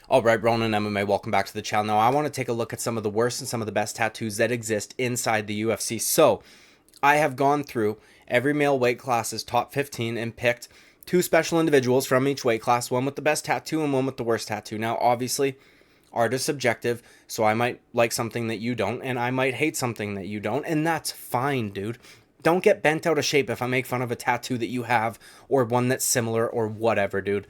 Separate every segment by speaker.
Speaker 1: All right, Ronan MMA, welcome back to the channel. Now, I want to take a look at some of the worst and some of the best tattoos that exist inside the UFC. So, I have gone through every male weight class's top 15 and picked two special individuals from each weight class, one with the best tattoo and one with the worst tattoo. Now, obviously, art is subjective, so I might like something that you don't, and I might hate something that you don't, and that's fine, dude. Don't get bent out of shape if I make fun of a tattoo that you have or one that's similar or whatever, dude.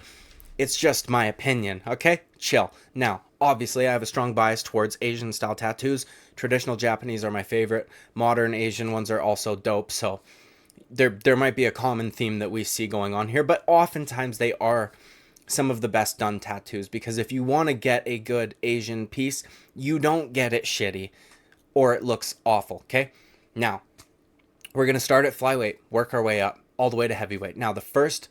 Speaker 1: It's just my opinion, okay? Chill. Now, obviously, I have a strong bias towards Asian style tattoos. Traditional Japanese are my favorite. Modern Asian ones are also dope, so there might be a common theme that we see going on here, but oftentimes they are some of the best done tattoos, because if you want to get a good Asian piece, you don't get it shitty or it looks awful, okay? Now, we're going to start at flyweight, work our way up all the way to heavyweight. Now, the first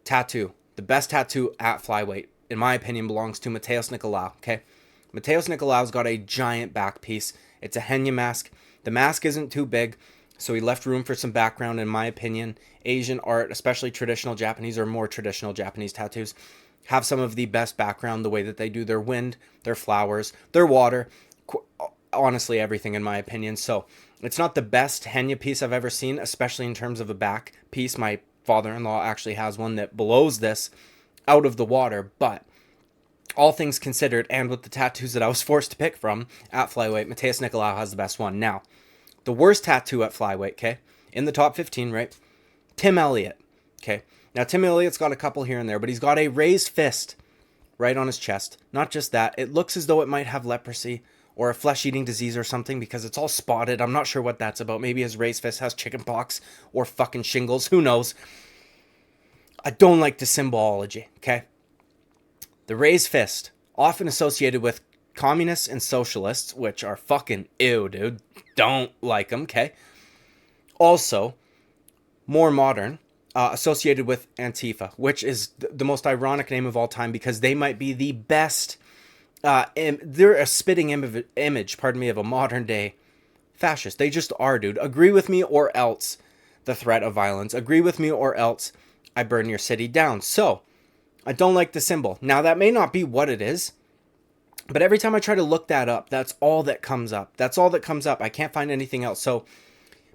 Speaker 1: tattoo, the best tattoo at flyweight, in my opinion, belongs to Mateus Nicolau, okay? Mateus Nicolau's got a giant back piece. It's a Henya mask. The mask isn't too big, so he left room for some background, in my opinion. Asian art, especially traditional Japanese or more traditional Japanese tattoos, have some of the best background, the way that they do their wind, their flowers, their water, honestly everything, in my opinion. So it's not the best Henya piece I've ever seen, especially in terms of a back piece. My father-in-law actually has one that blows this out of the water, but all things considered, and with the tattoos that I was forced to pick from at flyweight, Mateus Nicolau has the best one. Now, the worst tattoo at flyweight, okay, in the top 15, right? Tim Elliott, okay? Now, Tim Elliott's got a couple here and there, but he's got a raised fist right on his chest. Not just that, it looks as though it might have leprosy or a flesh-eating disease or something, because it's all spotted. I'm not sure what that's about. Maybe his raised fist has chickenpox or fucking shingles. Who knows? I don't like the symbology, okay? The raised fist, often associated with communists and socialists, which are fucking ew, dude. Don't like them, okay? Also, more modern, associated with Antifa, which is the most ironic name of all time, because they might be the best. They're a spitting image, pardon me, of a modern day fascist. They just are, dude. Agree with me or else the threat of violence. Agree with me or else I burn your city down. So, I don't like the symbol. Now, that may not be what it is, but every time I try to look that up, that's all that comes up. That's all that comes up. I can't find anything else. So,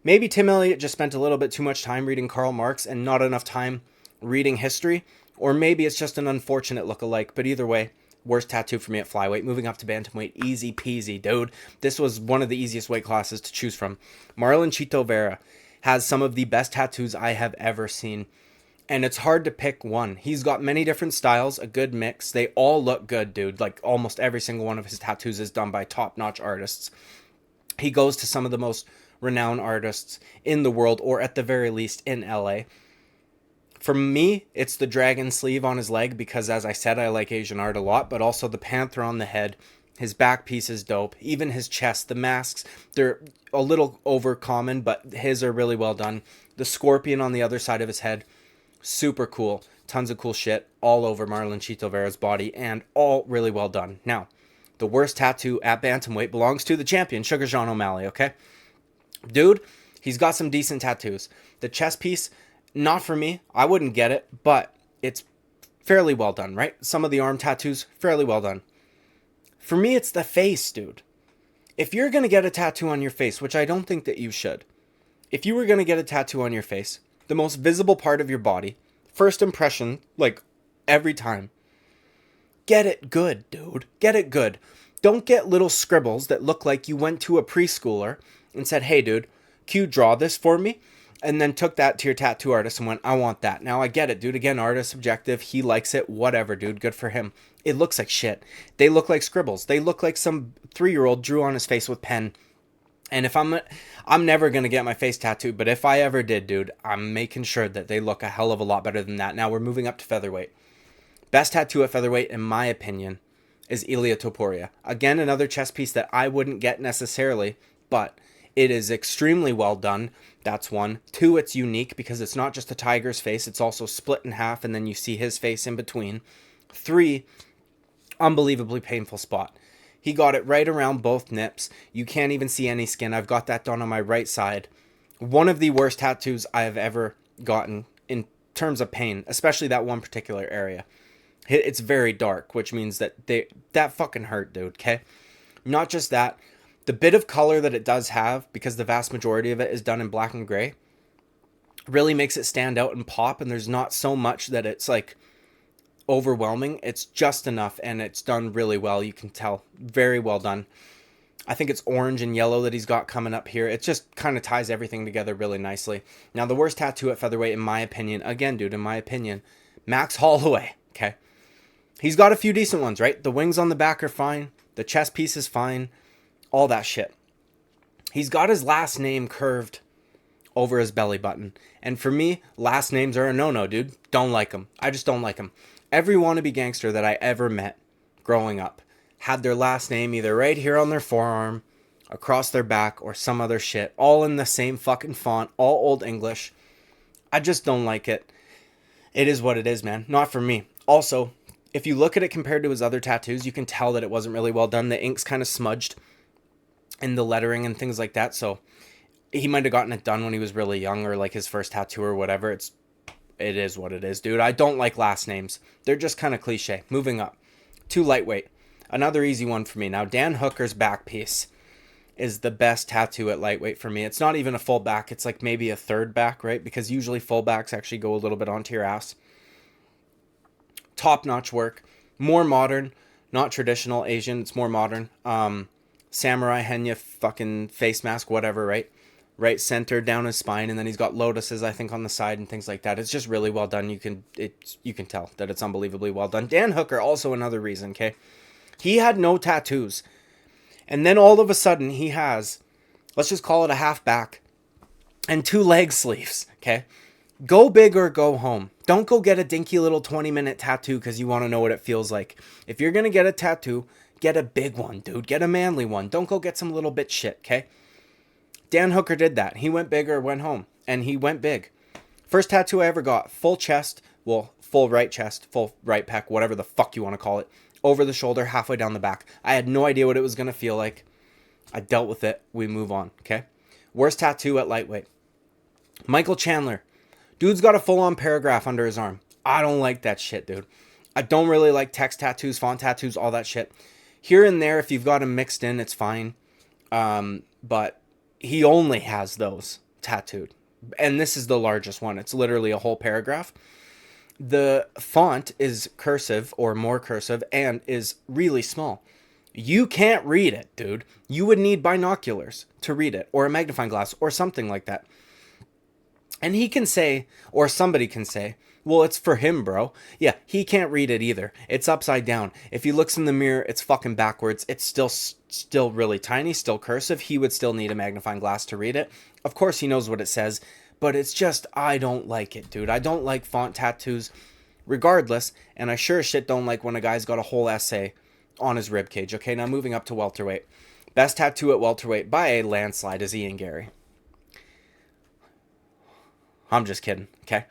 Speaker 1: maybe Tim Elliott just spent a little bit too much time reading Karl Marx and not enough time reading history, or maybe it's just an unfortunate look-alike. But either way, worst tattoo for me at flyweight. Moving up to bantamweight, easy peasy, dude. This was one of the easiest weight classes to choose from. Marlon Chito Vera has some of the best tattoos I have ever seen, and it's hard to pick one. He's got many different styles, a good mix. They all look good, dude. Like, almost every single one of his tattoos is done by top-notch artists. He goes to some of the most renowned artists in the world, or at the very least in LA. For me, it's the dragon sleeve on his leg, because, as I said, I like Asian art a lot, but also the panther on the head. His back piece is dope. Even his chest, the masks, they're a little overcommon, but his are really well done. The scorpion on the other side of his head, super cool. Tons of cool shit all over Marlon Chito Vera's body, and all really well done. Now, the worst tattoo at bantamweight belongs to the champion, Sugar Sean O'Malley, okay? Dude, he's got some decent tattoos. The chest piece, not for me. I wouldn't get it, but it's fairly well done, right? Some of the arm tattoos, fairly well done. For me, it's the face, dude. If you're going to get a tattoo on your face, which I don't think that you should, if you were going to get a tattoo on your face, the most visible part of your body, first impression, like every time, get it good, dude. Get it good. Don't get little scribbles that look like you went to a preschooler and said, hey, dude, can you draw this for me? And then took that to your tattoo artist and went, I want that. Now, I get it, dude. Again, artist subjective. He likes it. Whatever, dude. Good for him. It looks like shit. They look like scribbles. They look like some 3-year-old drew on his face with pen. And if I'm never going to get my face tattooed, but if I ever did, dude, I'm making sure that they look a hell of a lot better than that. Now, we're moving up to featherweight. Best tattoo at featherweight, in my opinion, is Ilia Topuria. Again, another chest piece that I wouldn't get necessarily, but it is extremely well done. That's one. Two, it's unique because it's not just a tiger's face. It's also split in half, and then you see his face in between. Three, unbelievably painful spot. He got it right around both nips. You can't even see any skin. I've got that done on my right side. One of the worst tattoos I have ever gotten in terms of pain, especially that one particular area. It's very dark, which means that that fucking hurt, dude, okay? Not just that, the bit of color that it does have, because the vast majority of it is done in black and gray, really makes it stand out and pop, and there's not so much that it's like overwhelming. It's just enough, and it's done really well. You can tell. Very well done. I think it's orange and yellow that he's got coming up here. It just kind of ties everything together really nicely. Now, the worst tattoo at featherweight, in my opinion, again, dude, in my opinion, Max Holloway, okay? He's got a few decent ones, right? The wings on the back are fine. The chest piece is fine. All that shit. He's got his last name curved over his belly button. And for me, last names are a no-no, dude. Don't like them. I just don't like them. Every wannabe gangster that I ever met growing up had their last name either right here on their forearm, across their back, or some other shit. All in the same fucking font, all Old English. I just don't like it. It is what it is, man. Not for me. Also, if you look at it compared to his other tattoos, you can tell that it wasn't really well done. The ink's kind of smudged in the lettering and things like that. So he might have gotten it done when he was really young, or like his first tattoo or whatever. It is what it is, dude. I don't like last names. They're just kind of cliche. Moving up to lightweight. Another easy one for me. Now, Dan Hooker's back piece is the best tattoo at lightweight for me. It's not even a full back. It's like maybe a third back, right? Because usually full backs actually go a little bit onto your ass. Top-notch work. More modern. Not traditional Asian. It's more modern. Samurai Henya fucking face mask, whatever, right? Right center down his spine, and then he's got lotuses, I think, on the side and things like that. It's just really well done. You can tell that it's unbelievably well done. Dan Hooker, also another reason, okay? He had no tattoos. And then all of a sudden he has, let's just call it a half back and 2 leg sleeves, okay? Go big or go home. Don't go get a dinky little 20-minute tattoo because you want to know what it feels like. If you're going to get a tattoo, get a big one, dude. Get a manly one. Don't go get some little bit shit, okay? Dan Hooker did that. He went big or went home, and he went big. First tattoo I ever got, full chest, well, full right chest, full right pec, whatever the fuck you want to call it, over the shoulder, halfway down the back. I had no idea what it was going to feel like. I dealt with it. We move on, okay? Worst tattoo at lightweight. Michael Chandler. Dude's got a full-on paragraph under his arm. I don't like that shit, dude. I don't really like text tattoos, font tattoos, all that shit. Here and there, if you've got them mixed in, it's fine. But he only has those tattooed. And this is the largest one. It's literally a whole paragraph. The font is cursive or more cursive and is really small. You can't read it, dude. You would need binoculars to read it, or a magnifying glass or something like that. And he can say, or somebody can say, well, it's for him, bro. Yeah, he can't read it either. It's upside down. If he looks in the mirror, it's fucking backwards. It's still really tiny, still cursive. He would still need a magnifying glass to read it. Of course, he knows what it says, but it's just, I don't like it, dude. I don't like font tattoos regardless, and I sure as shit don't like when a guy's got a whole essay on his ribcage. Okay, now moving up to welterweight. Best tattoo at welterweight by a landslide is Ian Gary. I'm just kidding, okay?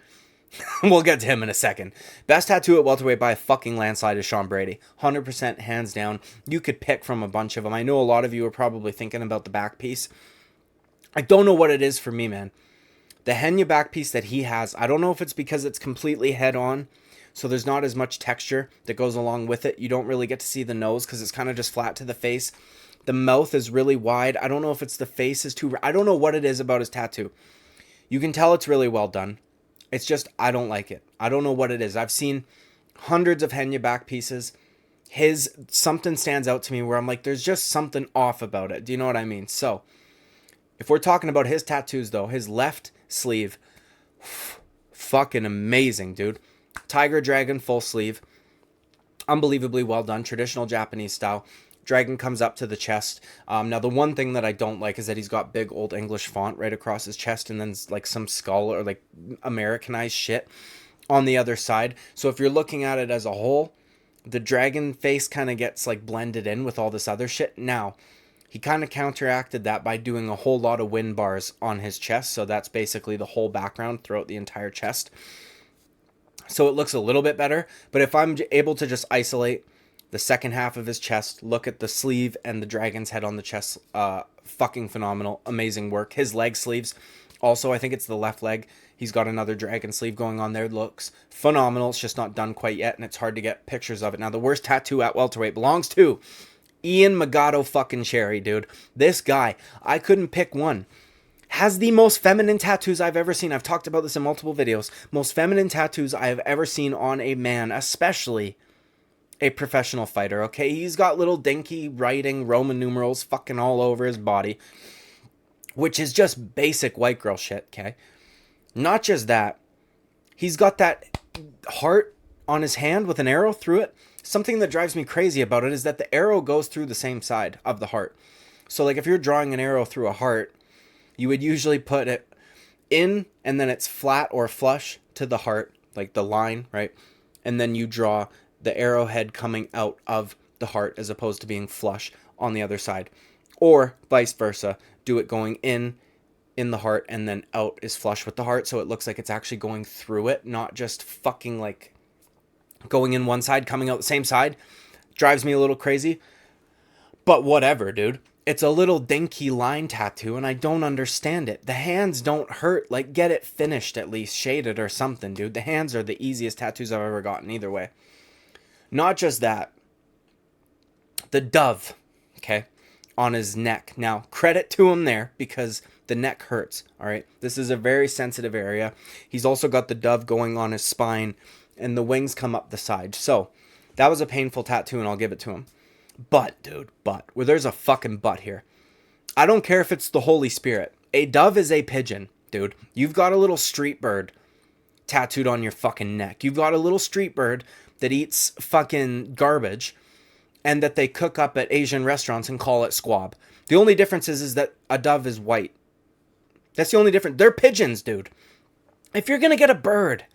Speaker 1: We'll get to him in a second. Best tattoo at welterweight by a fucking landslide is Sean Brady. 100% hands down. You could pick from a bunch of them. I know a lot of you are probably thinking about the back piece. I don't know what it is for me, man. The Henya back piece that he has, I don't know if it's because it's completely head on, so there's not as much texture that goes along with it. You don't really get to see the nose because it's kind of just flat to the face. The mouth is really wide. I don't know if it's the face is too... I don't know what it is about his tattoo. You can tell it's really well done. It's just, I don't like it. I don't know what it is. I've seen hundreds of Henya back pieces. Something stands out to me where I'm like, there's just something off about it. Do you know what I mean? So, if we're talking about his tattoos though, his left sleeve, fucking amazing, dude. Tiger Dragon full sleeve. Unbelievably well done. Traditional Japanese style. Dragon comes up to the chest. Now, the one thing that I don't like is that he's got big Old English font right across his chest and then like some skull or like Americanized shit on the other side. So if you're looking at it as a whole, the dragon face kind of gets like blended in with all this other shit. Now, he kind of counteracted that by doing a whole lot of wind bars on his chest. So that's basically the whole background throughout the entire chest. So it looks a little bit better. But if I'm able to just isolate the second half of his chest, look at the sleeve and the dragon's head on the chest, fucking phenomenal. Amazing work. His leg sleeves, also, I think it's the left leg. He's got another dragon sleeve going on there. Looks phenomenal. It's just not done quite yet, and it's hard to get pictures of it. Now, the worst tattoo at welterweight belongs to Ian Magato fucking Cherry, dude. This guy, I couldn't pick one. Has the most feminine tattoos I've ever seen. I've talked about this in multiple videos. Most feminine tattoos I have ever seen on a man, especially a professional fighter, okay? He's got little dinky writing, Roman numerals fucking all over his body, which is just basic white girl shit, okay? Not just that, he's got that heart on his hand with an arrow through it. Something that drives me crazy about it is that the arrow goes through the same side of the heart. So like if you're drawing an arrow through a heart, you would usually put it in and then it's flat or flush to the heart, like the line, right? And then you draw the arrowhead coming out of the heart as opposed to being flush on the other side. Or vice versa, do it going in the heart and then out is flush with the heart, so it looks like it's actually going through it, not just fucking like going in one side, coming out the same side. Drives me a little crazy. But whatever, dude. It's a little dinky line tattoo and I don't understand it. The hands don't hurt. Like, get it finished at least, shaded or something, dude. The hands are the easiest tattoos I've ever gotten either way. Not just that. The dove, okay, on his neck. Now, credit to him there because the neck hurts, all right? This is a very sensitive area. He's also got the dove going on his spine and the wings come up the side. So, that was a painful tattoo and I'll give it to him. But, dude, well, there's a fucking but here. I don't care if it's the Holy Spirit. A dove is a pigeon, dude. You've got a little street bird tattooed on your fucking neck. You've got a little street bird that eats fucking garbage and that they cook up at Asian restaurants and call it squab. The only difference is that a dove is white. That's the only difference. They're pigeons, dude. If you're going to get a bird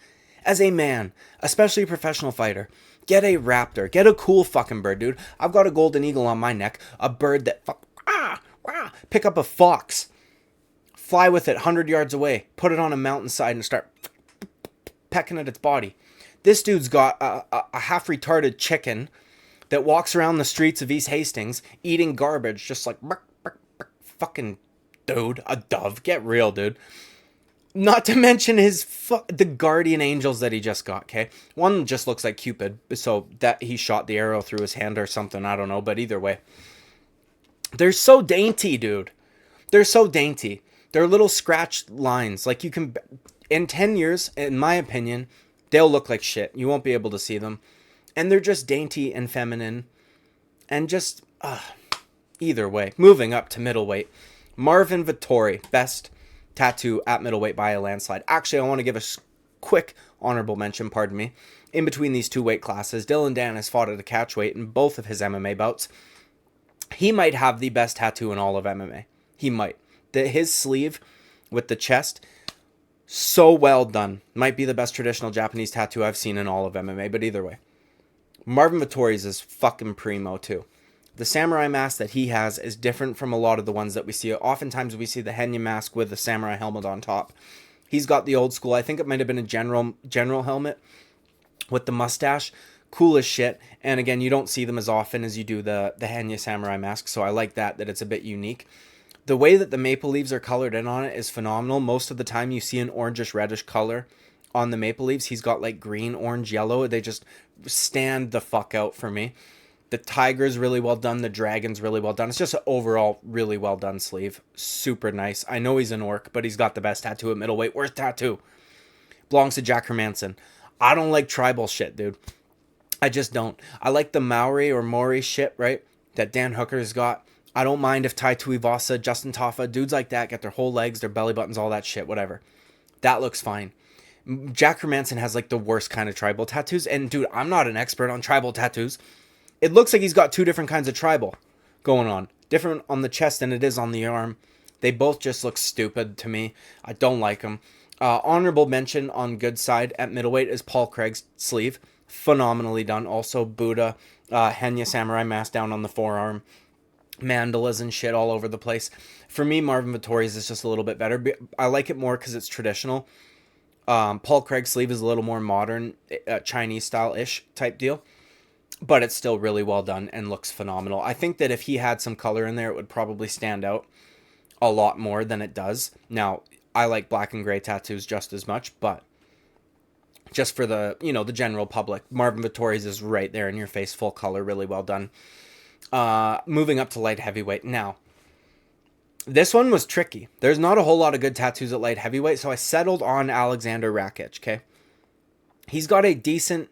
Speaker 1: as a man, especially a professional fighter, get a raptor. Get a cool fucking bird, dude. I've got a golden eagle on my neck. A bird that pick up a fox. Fly with it 100 yards away. Put it on a mountainside and start pecking at its body. This dude's got a half-retarded chicken that walks around the streets of East Hastings eating garbage just like fucking dude. A dove. Get real, dude. Not to mention the guardian angels that he just got, okay? One just looks like Cupid, so that he shot the arrow through his hand or something, I don't know, but either way. They're so dainty, dude. They're so dainty. They're little scratched lines. Like you can, in 10 years, in my opinion, they'll look like shit. You won't be able to see them. And they're just dainty and feminine. And just, either way. Moving up to middleweight. Marvin Vettori, best tattoo at middleweight by a landslide. Actually, I want to give a quick honorable mention, pardon me. In between these two weight classes, Dylan Dan has fought at a catchweight in both of his MMA bouts. He might have the best tattoo in all of MMA. He might. His sleeve with the chest, so well done. Might be the best traditional Japanese tattoo I've seen in all of MMA, but either way. Marvin Vettori's is fucking primo too. The samurai mask that he has is different from a lot of the ones that we see. Oftentimes we see the Henya mask with the samurai helmet on top. He's got the old school, I think it might have been a general helmet with the mustache. Cool as shit. And again, you don't see them as often as you do the Henya samurai mask, so I like that it's a bit unique. The way that the maple leaves are colored in on it is phenomenal. Most of the time you see an orangish reddish color on the maple leaves. He's got like green, orange, yellow. They just stand the fuck out for me. The tiger's really well done. The dragon's really well done. It's just an overall really well done sleeve. Super nice. I know he's an orc, but he's got the best tattoo at middleweight. Worst tattoo belongs to Jack Hermanson. I don't like tribal shit, dude. I just don't. I like the Maori or Maori shit, right? That Dan Hooker's got. I don't mind if Tai Tuivasa, Justin Taffa, dudes like that get their whole legs, their belly buttons, all that shit, whatever. That looks fine. Jack Hermanson has like the worst kind of tribal tattoos. And dude, I'm not an expert on tribal tattoos. It looks like he's got two different kinds of tribal going on. Different on the chest than it is on the arm. They both just look stupid to me. I don't like them. Honorable mention on good side at middleweight is Paul Craig's sleeve. Phenomenally done. Also Buddha, Henya samurai mask down on the forearm. Mandalas and shit all over the place. For me, Marvin Vettori's is just a little bit better. I like it more because it's traditional. Paul Craig's sleeve is a little more modern, Chinese style-ish type deal. But it's still really well done and looks phenomenal. I think that if he had some color in there, it would probably stand out a lot more than it does. Now, I like black and gray tattoos just as much, but just for the, the general public, Marvin Vittori's is right there in your face, full color, really well done. Moving up to light heavyweight. Now, this one was tricky. There's not a whole lot of good tattoos at light heavyweight, so I settled on Alexander Rakic, okay? He's got a decent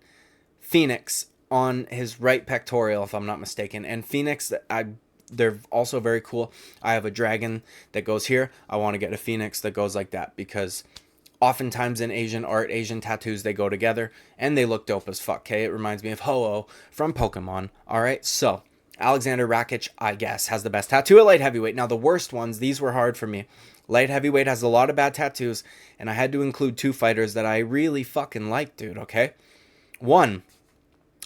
Speaker 1: phoenix on his right pectoral, if I'm not mistaken. And phoenix, they're also very cool. I have a dragon that goes here. I want to get a phoenix that goes like that, because oftentimes in Asian art, Asian tattoos, they go together and they look dope as fuck, okay? It reminds me of Ho-Oh from Pokemon. All right, so Alexander Rakic, I guess, has the best tattoo at light heavyweight. Now, the worst ones, these were hard for me. Light heavyweight has a lot of bad tattoos, and I had to include 2 fighters that I really fucking like, dude, okay? 1,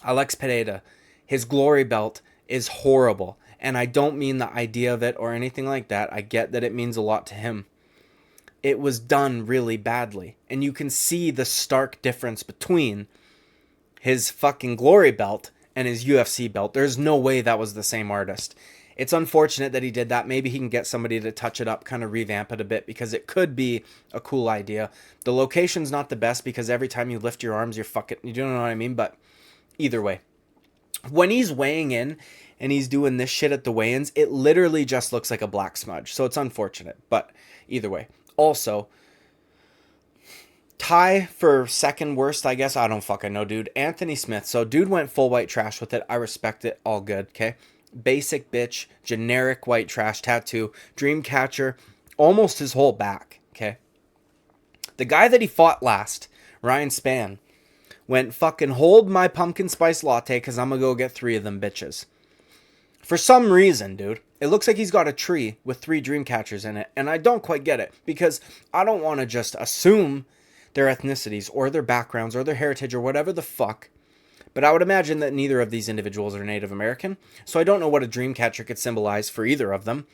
Speaker 1: Alex Pereira. His glory belt is horrible, and I don't mean the idea of it or anything like that. I get that it means a lot to him. It was done really badly, and you can see the stark difference between his fucking glory belt and his UFC belt. There's no way that was the same artist. It's unfortunate that he did that. Maybe he can get somebody to touch it up, kind of revamp it a bit, because it could be a cool idea. The location's not the best, because every time you lift your arms, you're fucking, you don't know what I mean? But either way, when he's weighing in and he's doing this shit at the weigh-ins, it literally just looks like a black smudge. So it's unfortunate, but either way. Also, tie for second worst, I guess. I don't fucking know, dude. Anthony Smith. So dude went full white trash with it. I respect it. All good, okay? Basic bitch, generic white trash tattoo, dream catcher, almost his whole back, okay? The guy that he fought last, Ryan Spann, went fucking hold my pumpkin spice latte, because I'm gonna go get 3 of them bitches. For some reason, dude, it looks like he's got a tree with 3 dream catchers in it, and I don't quite get it, because I don't want to just assume their ethnicities or their backgrounds or their heritage or whatever the fuck. But I would imagine that neither of these individuals are Native American, so I don't know what a dream catcher could symbolize for either of them.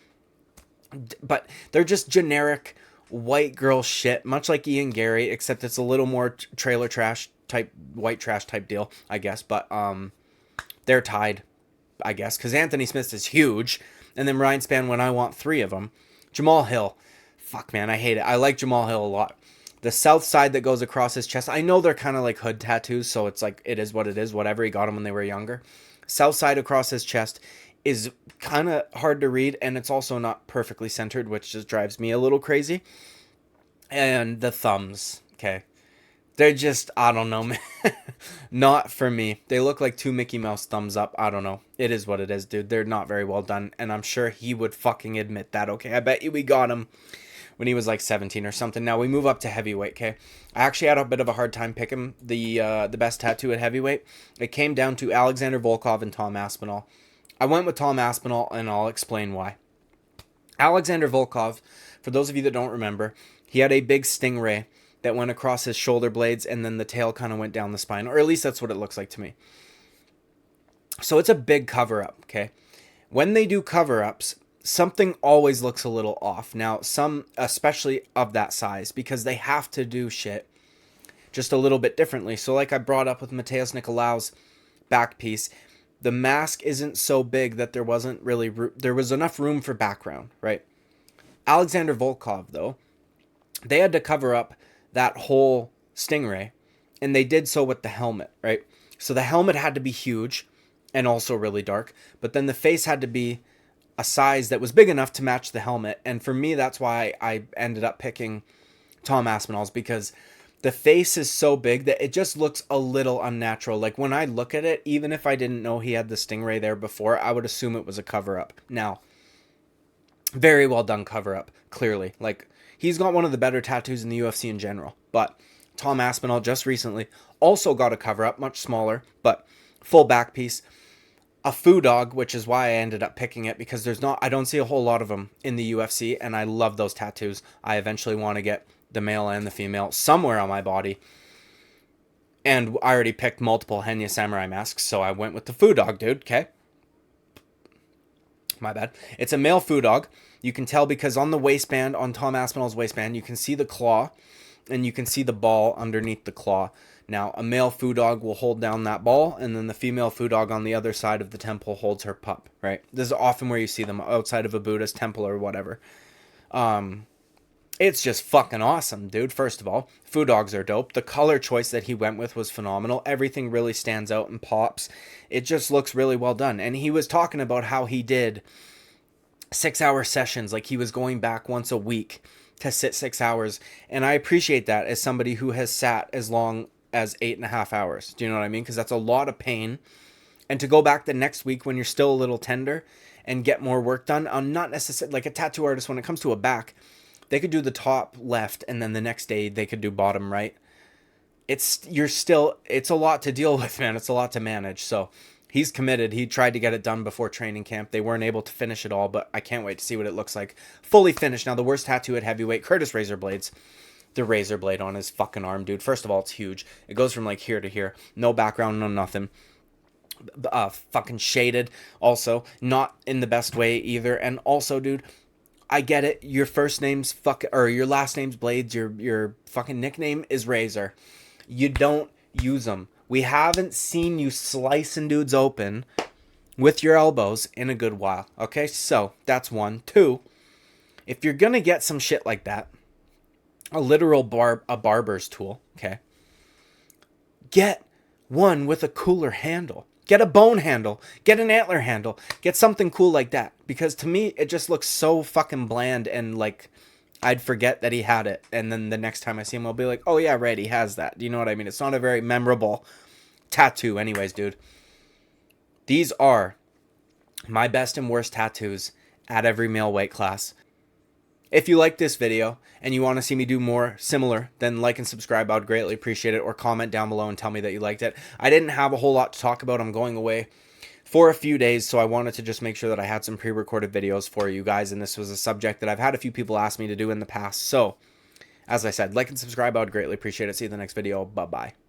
Speaker 1: But they're just generic white girl shit, much like Ian Gary, except it's a little more trailer trash type, white trash type deal, I guess. But they're tied, I guess, because Anthony Smith is huge, and then Ryan Spann when I want 3 of them. Jamal Hill, fuck man, I hate it. I like Jamal Hill a lot. The south side that goes across his chest, I know they're kind of like hood tattoos, so it's like, it is what it is, whatever. He got them when they were younger. South side across his chest is kind of hard to read, and it's also not perfectly centered, which just drives me a little crazy. And the thumbs, okay. They're just, I don't know, man. Not for me. They look like 2 Mickey Mouse thumbs up. I don't know. It is what it is, dude. They're not very well done, and I'm sure he would fucking admit that, okay? I bet you we got him when he was like 17 or something. Now we move up to heavyweight, okay? I actually had a bit of a hard time picking the best tattoo at heavyweight. It came down to Alexander Volkov and Tom Aspinall. I went with Tom Aspinall, and I'll explain why. Alexander Volkov, for those of you that don't remember, he had a big stingray that went across his shoulder blades, and then the tail kind of went down the spine, or at least that's what it looks like to me. So it's a big cover-up, okay? When they do cover-ups, something always looks a little off. Now, some, especially of that size, because they have to do shit just a little bit differently. So like I brought up with Mateus Nicolao's back piece, the mask isn't so big that there wasn't really, there was enough room for background, right? Alexander Volkov, though, they had to cover up that whole stingray, and they did so with the helmet, right? So the helmet had to be huge and also really dark, but then the face had to be a size that was big enough to match the helmet. And for me, that's why I ended up picking Tom Aspinall's, because the face is so big that it just looks a little unnatural. Like when I look at it, even if I didn't know he had the stingray there before, I would assume it was a cover-up. Now, very well done cover-up, clearly. Like, he's got one of the better tattoos in the UFC in general. But Tom Aspinall just recently also got a cover-up, much smaller, but full back piece. A foo dog, which is why I ended up picking it, because I don't see a whole lot of them in the UFC, and I love those tattoos. I eventually want to get the male and the female somewhere on my body. And I already picked multiple Henya Samurai masks, so I went with the foo dog, dude, okay? My bad. It's a male foo dog. You can tell because on the waistband, on Tom Aspinall's waistband, you can see the claw, and you can see the ball underneath the claw. Now, a male foo dog will hold down that ball, and then the female foo dog on the other side of the temple holds her pup, right? This is often where you see them outside of a Buddhist temple or whatever. It's just fucking awesome, dude. First of all, Foo Dogs are dope. The color choice that he went with was phenomenal. Everything really stands out and pops. It just looks really well done. And he was talking about how he did 6-hour sessions, like he was going back once a week to sit 6 hours. And I appreciate that as somebody who has sat as long as 8.5 hours. Do you know what I mean? Because that's a lot of pain. And to go back the next week when you're still a little tender and get more work done, I'm not necessarily like a tattoo artist. When it comes to a back, they could do the top left and then the next day they could do bottom right. It's a lot to deal with, man. It's a lot to manage. So he's committed. He tried to get it done before training camp. They weren't able to finish it all, but I can't wait to see what it looks like fully finished. Now, the worst tattoo at heavyweight, Curtis Razor Blades. The razor blade on his fucking arm, dude. First of all, it's huge. It goes from like here to here. No background, no nothing. Fucking shaded. Also, not in the best way either. And also, dude, I get it. Your first name's or your last name's Blades. Your fucking nickname is Razor. You don't use them. We haven't seen you slicing dudes open with your elbows in a good while. Okay, so that's one. Two, if you're gonna get some shit like that, a literal barber's tool. Okay, get one with a cooler handle. Get a bone handle. Get an antler handle. Get something cool like that. Because to me, it just looks so fucking bland and like I'd forget that he had it. And then the next time I see him, I'll be like, oh yeah, right, he has that. Do you know what I mean? It's not a very memorable tattoo anyways, dude. These are my best and worst tattoos at every male weight class. If you like this video and you want to see me do more similar, then like and subscribe. I would greatly appreciate it. Or comment down below and tell me that you liked it. I didn't have a whole lot to talk about. I'm going away for a few days, so I wanted to just make sure that I had some pre-recorded videos for you guys. And this was a subject that I've had a few people ask me to do in the past. So, as I said, like and subscribe. I would greatly appreciate it. See you in the next video. Bye-bye.